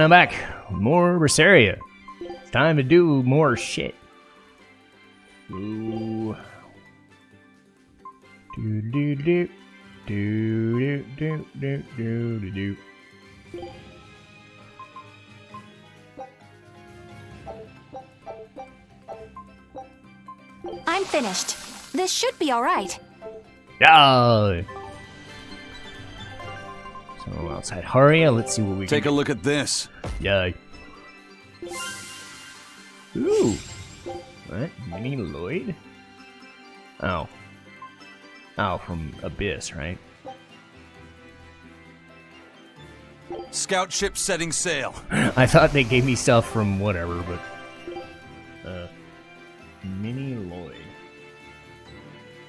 I'm back. More Berseria. It's time to do more shit. Ooh. Do do do do do do do do do. I'm finished. This should be all right. Yeah. So outside Haria, let's see what we Take a look at this. Yeah. Ooh. What? Mini Lloyd? Oh. Oh, from Abyss, right? Scout ship setting sail. I thought they gave me stuff from whatever, but... Mini Lloyd.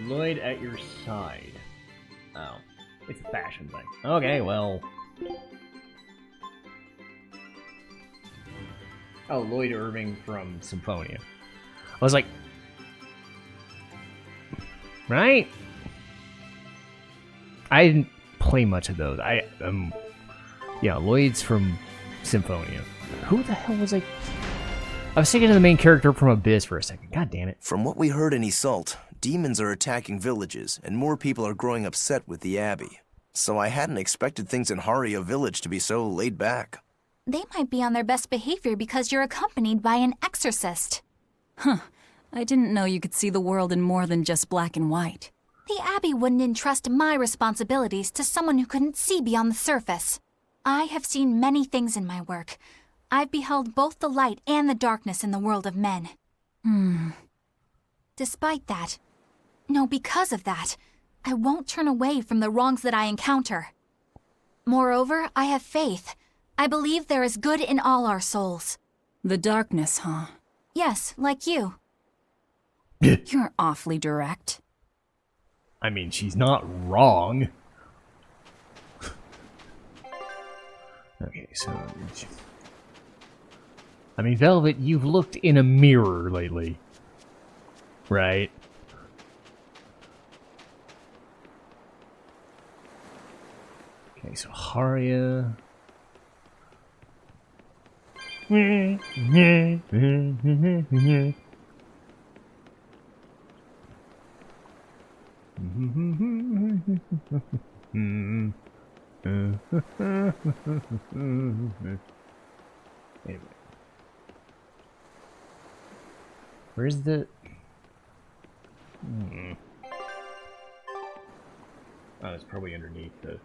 Lloyd at your side. Oh. It's a fashion thing. Okay, well... Oh, Lloyd Irving from Symphonia. I was like... Right? I didn't play much of those. Yeah, Lloyd's from Symphonia. Who the hell was I was thinking of the main character from Abyss for a second. God damn it. From what we heard in Iseult, demons are attacking villages, and more people are growing upset with the Abbey. So I hadn't expected things in Haria village to be so laid back. They might be on their best behavior because you're accompanied by an exorcist. Huh. I didn't know you could see the world in more than just black and white. The Abbey wouldn't entrust my responsibilities to someone who couldn't see beyond the surface. I have seen many things in my work. I've beheld both the light and the darkness in the world of men. Despite that, no, because of that, I won't turn away from the wrongs that I encounter. Moreover, I have faith. I believe there is good in all our souls. The darkness, huh? Yes, like you. You're awfully direct. I mean, she's not wrong. Okay, so... I mean, Velvet, you've looked in a mirror lately. Right? Okay, so Haria... Anyway. Where's the... Oh, it's probably underneath the...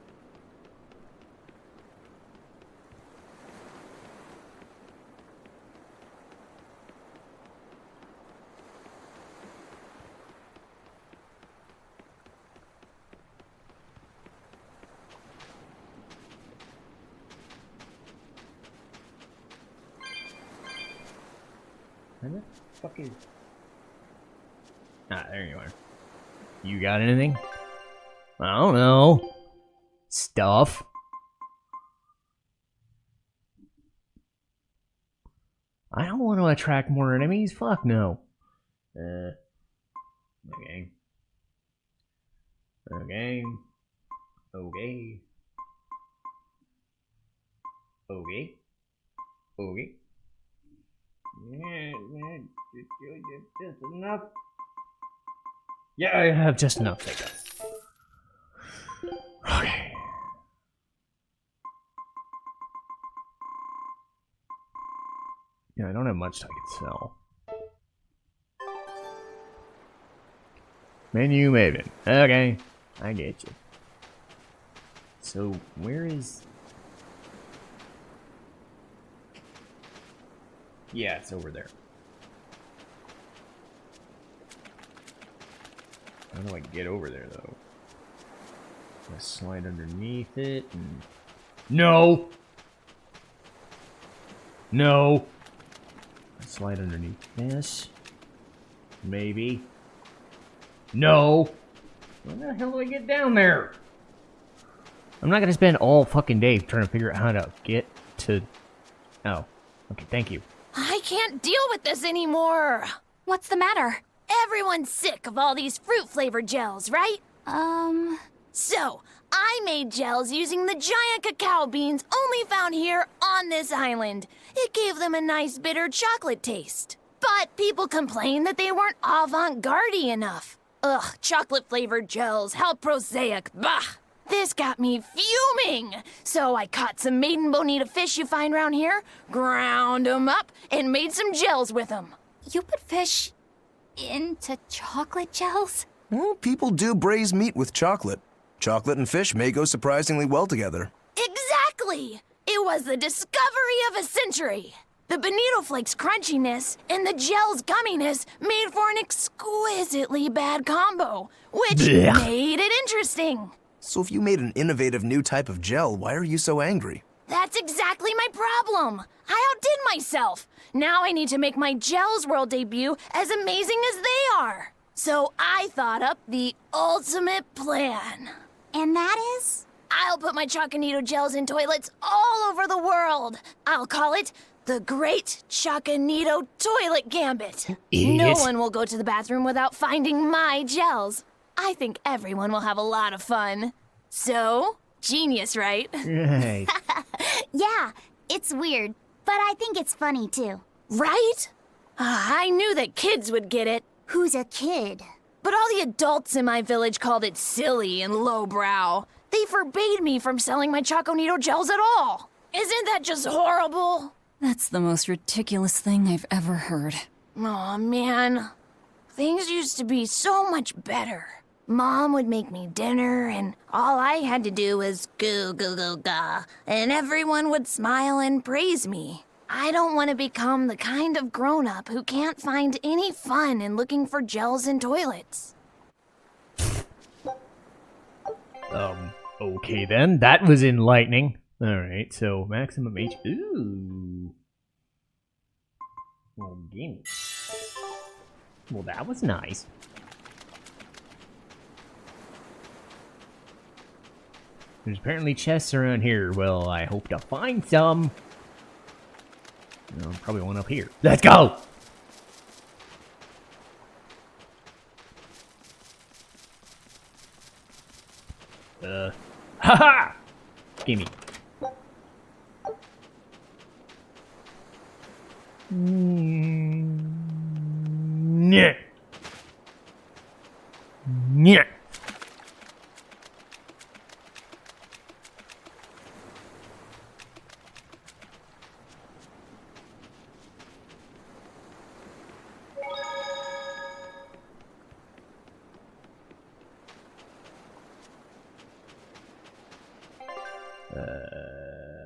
Where the fuck is... Ah, there you are. You got anything? I don't know. Stuff. I don't want to attract more enemies. Fuck no. Okay. Okay. Okay. Okay. Okay. Just enough. Yeah, I have just enough. Thank God. Okay. Yeah, I don't have much I can sell. Menu Maven. Okay, I get you. So, where is... Yeah, it's over there. How do I get over there, though? I slide underneath it and... No! No! I slide underneath this. Maybe. No! Where the hell do I get down there? I'm not gonna spend all fucking day trying to figure out how to get to... Oh. Okay, thank you. I can't deal with this anymore. What's the matter? Everyone's sick of all these fruit-flavored gels, right? So, I made gels using the giant cacao beans only found here on on this island. It gave them a nice bitter chocolate taste. But people complained that they weren't avant-garde enough. Ugh, chocolate-flavored gels, how prosaic, bah! This got me fuming! So I caught some maiden bonita fish you find around here, ground 'em up, and made some gels with 'em. You put fish into chocolate gels? Well, people do braise meat with chocolate. Chocolate and fish may go surprisingly well together. Exactly! It was the discovery of a century. The bonito flakes crunchiness and the gel's gumminess made for an exquisitely bad combo, which Blech. made it interesting. So if you made an innovative new type of gel, why are you so angry? That's exactly my problem. I outdid myself. Now I need to make my Gels World debut as amazing as they are. So I thought up the ultimate plan. And that is? I'll put my Choconito gels in toilets all over the world. I'll call it the Great Choconito Toilet Gambit. No Idiot. one will go to the bathroom without finding my gels. I think everyone will have a lot of fun. So, genius, right? Right. Yeah, it's weird, but I think it's funny too. Right? I knew that kids would get it. Who's a kid? But all the adults in my village called it silly and lowbrow. They forbade me from selling my Choconito gels at all. Isn't that just horrible? That's the most ridiculous thing I've ever heard. Aw, man. Things used to be so much better. Mom would make me dinner, and all I had to do was goo goo goo ga, and everyone would smile and praise me. I don't want to become the kind of grown-up who can't find any fun in looking for gels in toilets. Okay then. That was enlightening. Alright, so maximum H. Ooh. Well, gimme. Well, that was nice. There's apparently chests around here. Well, I hope to find some. Probably one up here. Let's go! Haha! Gimme. Yeah. Yeah.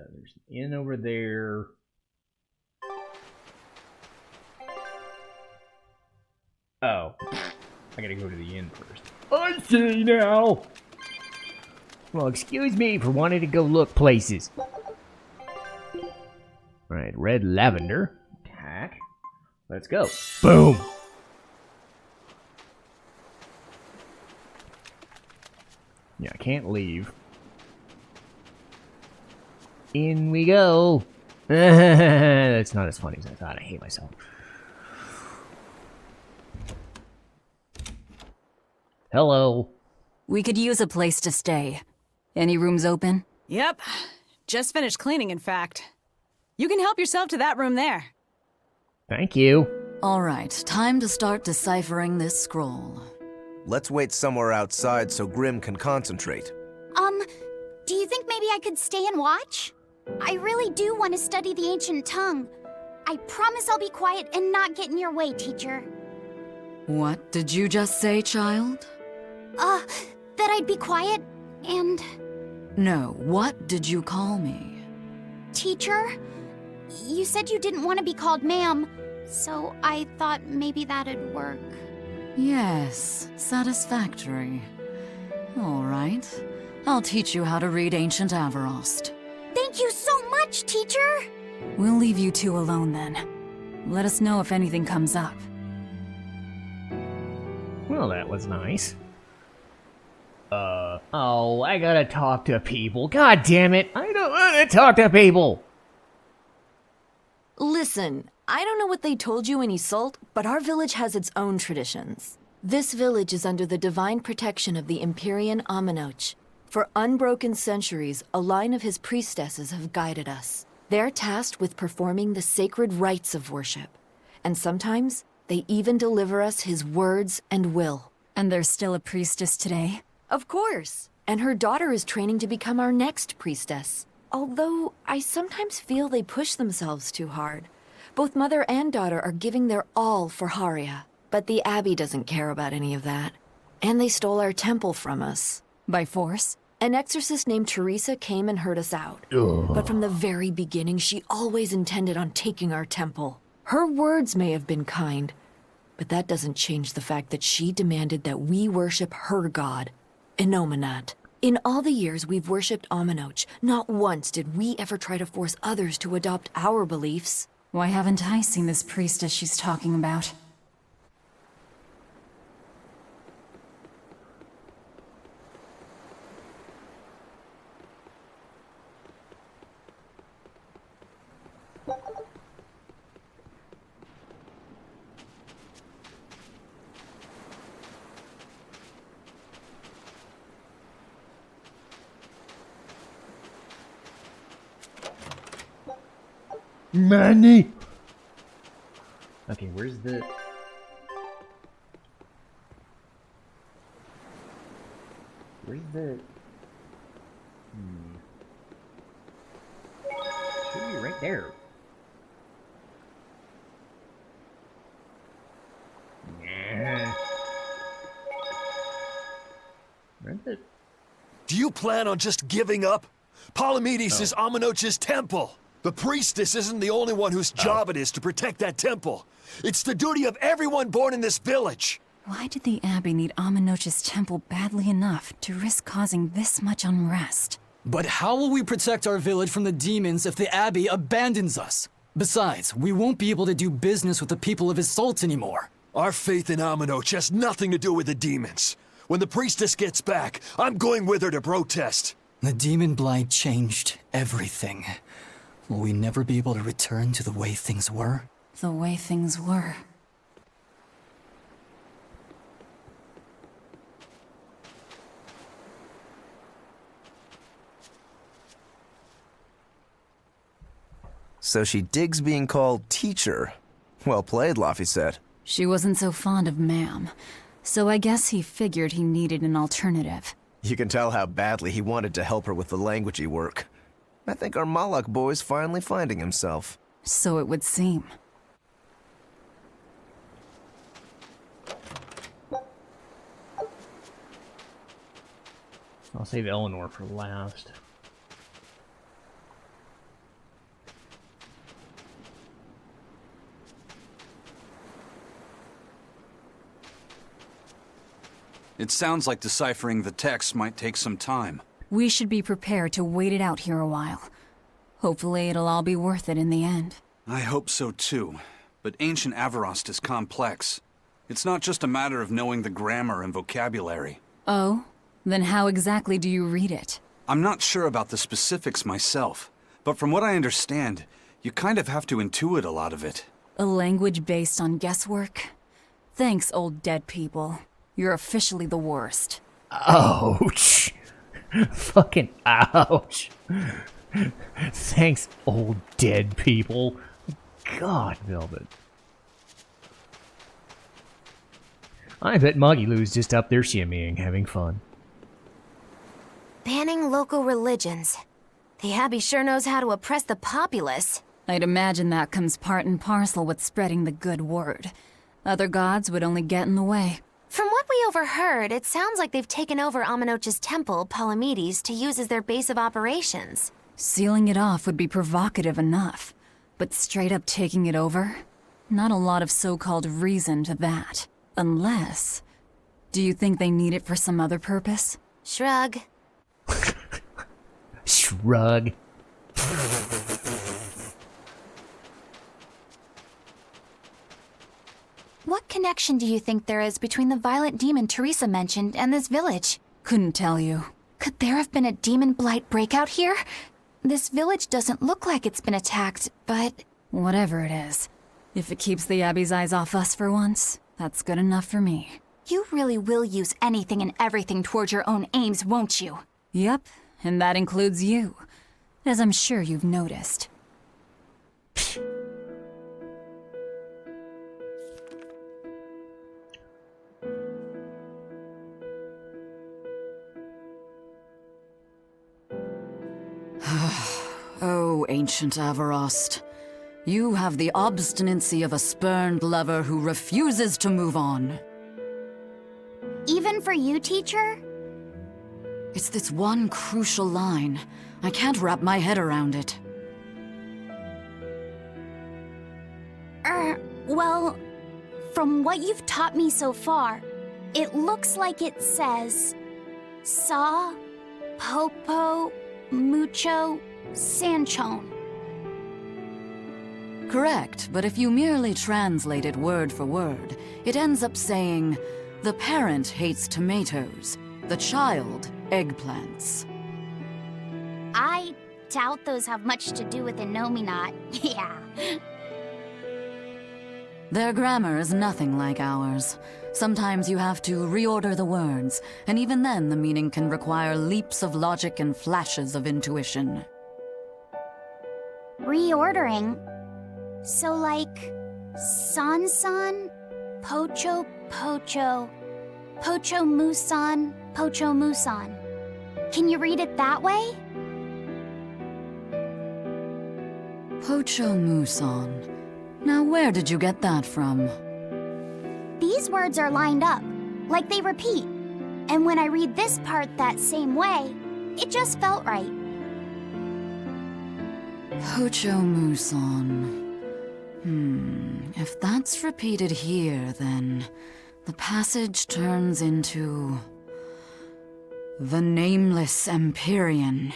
There's an inn over there. Oh. I gotta go to the inn first. I see now! Well, excuse me for wanting to go look places. Alright, red lavender. Attack. Let's go. Boom! Yeah, I can't leave. In we go. That's not as funny as I thought. I hate myself. Hello. We could use a place to stay. Any rooms open? Yep. Just finished cleaning, in fact. You can help yourself to that room there. Thank you. All right, time to start deciphering this scroll. Let's wait somewhere outside so Grim can concentrate. Do you think maybe I could stay and watch? I really do want to study the ancient tongue. I promise I'll be quiet and not get in your way, teacher. What did you just say, child? That I'd be quiet and... No, what did you call me? Teacher? You said you didn't want to be called ma'am, so I thought maybe that'd work. Yes, satisfactory. All right, I'll teach you how to read Ancient Avarost. Thank you so much, teacher! We'll leave you two alone then. Let us know if anything comes up. Well, that was nice. Oh, I gotta talk to people. God damn it. I don't want to talk to people. Listen, I don't know what they told you in Isolt, but our village has its own traditions. This village is under the divine protection of the Empyrean Aminoch. For unbroken centuries, a line of his priestesses have guided us. They're tasked with performing the sacred rites of worship. And sometimes, they even deliver us his words and will. And there's still a priestess today? Of course. And her daughter is training to become our next priestess. Although, I sometimes feel they push themselves too hard. Both mother and daughter are giving their all for Haria. But the Abbey doesn't care about any of that. And they stole our temple from us. By force? An exorcist named Teresa came and heard us out. Ugh. But from the very beginning, she always intended on taking our temple. Her words may have been kind, but that doesn't change the fact that she demanded that we worship her god, Inominat. In all the years we've worshipped Aminoch, not once did we ever try to force others to adopt our beliefs. Why haven't I seen this priestess she's talking about? Money! Okay, where's the... Where's the... Should be right there. Nah. Where's the... Do you plan on just giving up? Palamedes is Aminoch's temple. The priestess isn't the only one whose job it is to protect that temple. It's the duty of everyone born in this village. Why did the Abbey need Aminoch's temple badly enough to risk causing this much unrest? But how will we protect our village from the demons if the Abbey abandons us? Besides, we won't be able to do business with the people of Isolt anymore. Our faith in Aminoch has nothing to do with the demons. When the priestess gets back, I'm going with her to protest. The demon blight changed everything. Will we never be able to return to the way things were? The way things were. So she digs being called teacher. Well played, Laphicet. She wasn't so fond of ma'am, so I guess he figured he needed an alternative. You can tell how badly he wanted to help her with the languagey work. I think our Malak boy's finally finding himself. So it would seem. I'll save Eleanor for last. It sounds like deciphering the text might take some time. We should be prepared to wait it out here a while. Hopefully it'll all be worth it in the end. I hope so too, but ancient Avarost is complex. It's not just a matter of knowing the grammar and vocabulary. Oh? Then how exactly do you read it? I'm not sure about the specifics myself, but from what I understand, you kind of have to intuit a lot of it. A language based on guesswork? Thanks, old dead people. You're officially the worst. Ouch! Fucking ouch! Thanks, old dead people. God, Velvet. I bet Moggylou's just up there shimmying, having fun. Banning local religions. The Abbey sure knows how to oppress the populace. I'd imagine that comes part and parcel with spreading the good word. Other gods would only get in the way. From what we overheard, it sounds like they've taken over Aminoch's temple, Palamedes, to use as their base of operations. Sealing it off would be provocative enough, but straight up taking it over? Not a lot of so-called reason to that. Unless... Do you think they need it for some other purpose? Shrug. Shrug. What connection do you think there is between the violent demon Teresa mentioned and this village? Couldn't tell you. Could there have been a demon blight breakout here? This village doesn't look like it's been attacked, but... Whatever it is. If it keeps the Abbey's eyes off us for once, that's good enough for me. You really will use anything and everything towards your own aims, won't you? Yep, and that includes you. As I'm sure you've noticed. Oh, ancient Avarost. You have the obstinacy of a spurned lover who refuses to move on. Even for you, teacher? It's this one crucial line. I can't wrap my head around it. Well, from what you've taught me so far, it looks like it says Sa, Popo, Mucho, Sanchon. Correct, but if you merely translate it word for word, it ends up saying, the parent hates tomatoes, the child eggplants. I doubt those have much to do with Innominat. Yeah. Their grammar is nothing like ours. Sometimes you have to reorder the words, and even then the meaning can require leaps of logic and flashes of intuition. Reordering? So like, San-san, Pocho Pocho, Pocho Musan, Pocho Musan. Can you read it that way? Pocho Muson. Now where did you get that from? These words are lined up, like they repeat. And when I read this part that same way, it just felt right. Pocho Muson. If that's repeated here, then the passage turns into the Nameless Empyrean.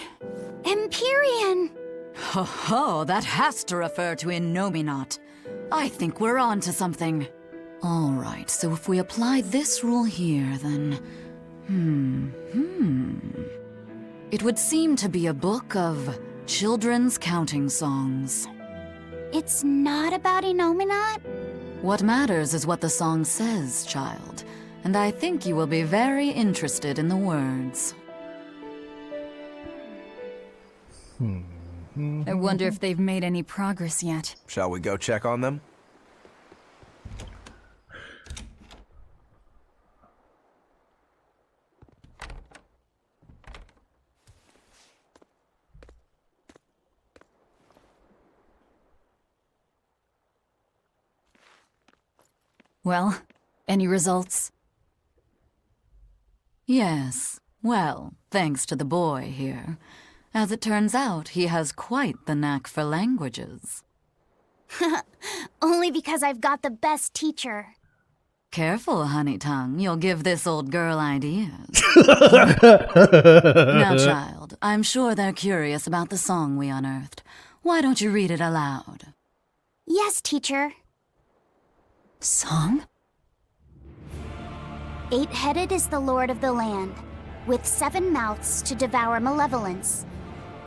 Empyrean! Ho ho, that has to refer to Innominat. I think we're on to something. All right, so if we apply this rule here, then... It would seem to be a book of children's counting songs. It's not about Innominat? What matters is what the song says, child. And I think you will be very interested in the words. I wonder if they've made any progress yet. Shall we go check on them? Well, any results? Yes. Well, thanks to the boy here. As it turns out, he has quite the knack for languages. Only because I've got the best teacher. Careful, honey tongue. You'll give this old girl ideas. Now, child, I'm sure they're curious about the song we unearthed. Why don't you read it aloud? Yes, teacher. Song? 8-headed is the lord of the land, with 7 mouths to devour malevolence.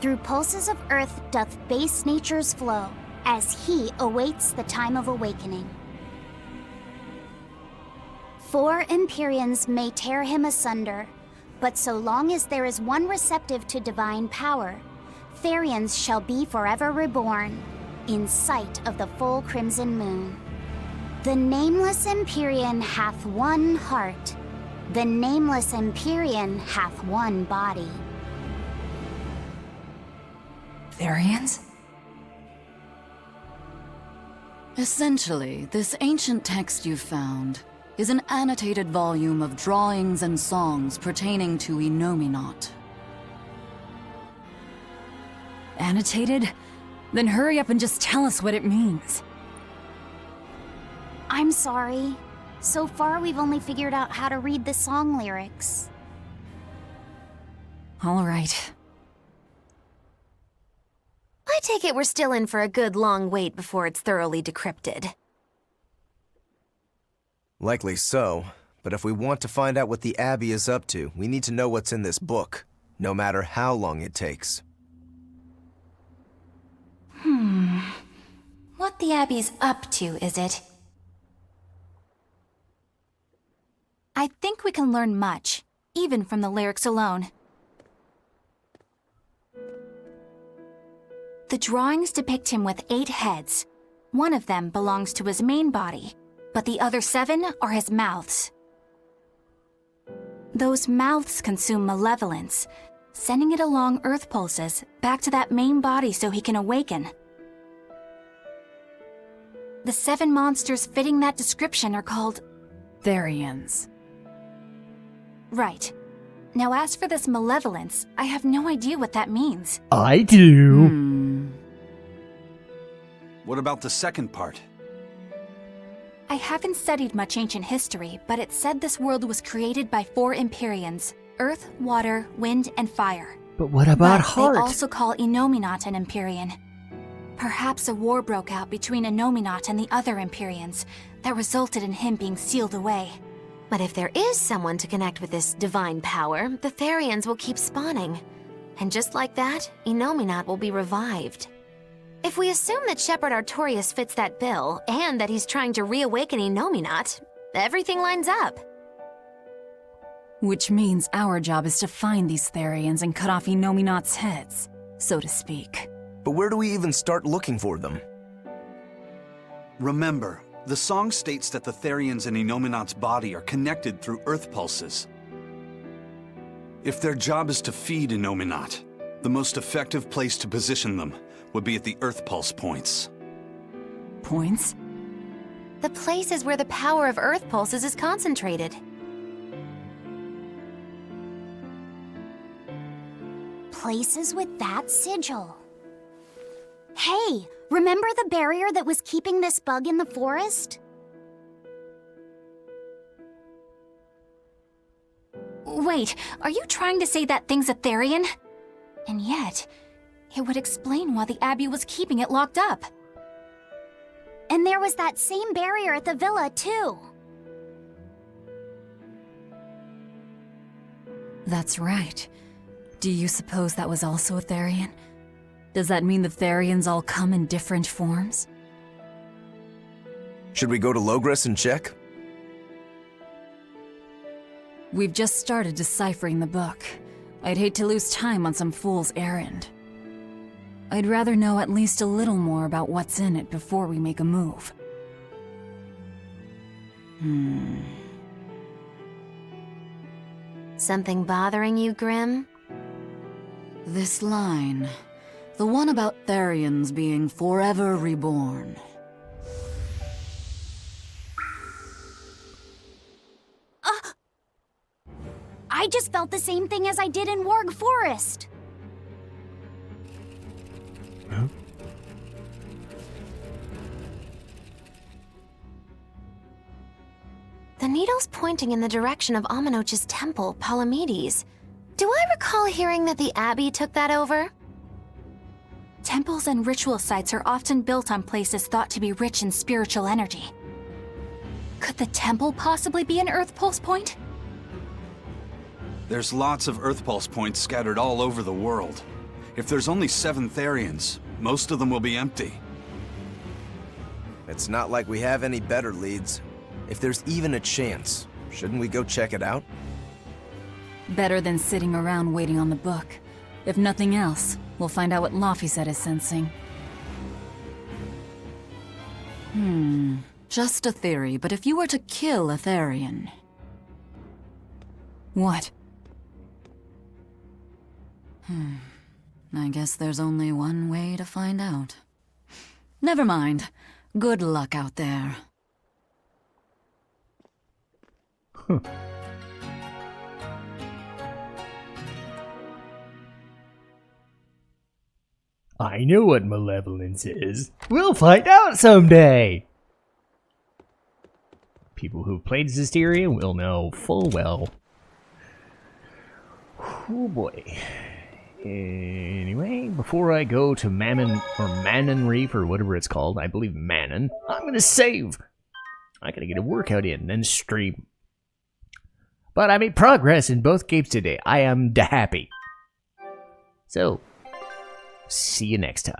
Through pulses of earth doth base nature's flow, as he awaits the time of awakening. 4 Empyreans may tear him asunder, but so long as there is one receptive to divine power, Therians shall be forever reborn, in sight of the full crimson moon. The nameless Empyrean hath one heart. The nameless Empyrean hath one body. Therians? Essentially, this ancient text you found is an annotated volume of drawings and songs pertaining to Innominat. Annotated? Then hurry up and just tell us what it means. I'm sorry. So far, we've only figured out how to read the song lyrics. All right. I take it we're still in for a good long wait before it's thoroughly decrypted. Likely so, but if we want to find out what the Abbey is up to, we need to know what's in this book, no matter how long it takes. What the Abbey's up to, is it? I think we can learn much, even from the lyrics alone. The drawings depict him with 8 heads. One of them belongs to his main body, but the other 7 are his mouths. Those mouths consume malevolence, sending it along Earth pulses back to that main body so he can awaken. The 7 monsters fitting that description are called Therians. Right. Now as for this malevolence, I have no idea what that means. I do. What about the second part? I haven't studied much ancient history, but it said this world was created by 4 Empyreans: Earth, Water, Wind, and Fire. But what about But Heart? they also call Innominat an Empyrean. Perhaps a war broke out between Innominat and the other Empyreans that resulted in him being sealed away. But if there is someone to connect with this divine power, the Therians will keep spawning. And just like that, Innominat will be revived. If we assume that Shepherd Artorius fits that bill, and that he's trying to reawaken Innominat, everything lines up. Which means our job is to find these Therians and cut off Innominat's heads, so to speak. But where do we even start looking for them? Remember, the song states that the Therians in Innominat's body are connected through Earth pulses. If their job is to feed Innominat, the most effective place to position them would be at the Earth pulse points. Points? The place is where the power of Earth pulses is concentrated. Places with that sigil. Hey, remember the barrier that was keeping this bug in the forest? Wait, are you trying to say that thing's a Therian? And yet, it would explain why the Abbey was keeping it locked up. And there was that same barrier at the villa, too. That's right. Do you suppose that was also a Therian? Does that mean the Therians all come in different forms? Should we go to Logres and check? We've just started deciphering the book. I'd hate to lose time on some fool's errand. I'd rather know at least a little more about what's in it before we make a move. Something bothering you, Grim? This line. The one about Therians being forever reborn. I just felt the same thing as I did in Warg Forest. Huh? The needle's pointing in the direction of Amenoch's temple, Palamedes. Do I recall hearing that the Abbey took that over? Temples and ritual sites are often built on places thought to be rich in spiritual energy. Could the temple possibly be an Earth pulse point? There's lots of Earth pulse points scattered all over the world. If there's only 7 Therians, most of them will be empty. It's not like we have any better leads. If there's even a chance, shouldn't we go check it out? Better than sitting around waiting on the book. If nothing else, we'll find out what Laphicet is sensing. Just a theory, but if you were to kill a Therian... What? I guess there's only one way to find out. Never mind. Good luck out there. I know what malevolence is. We'll find out someday. People who've played Zisteria will know full well. Oh boy. Anyway, before I go to Manon Reef or whatever it's called, I believe Manon, I'm gonna save. I gotta get a workout in, then stream. But I made progress in both games today. I am happy. So, see you next time.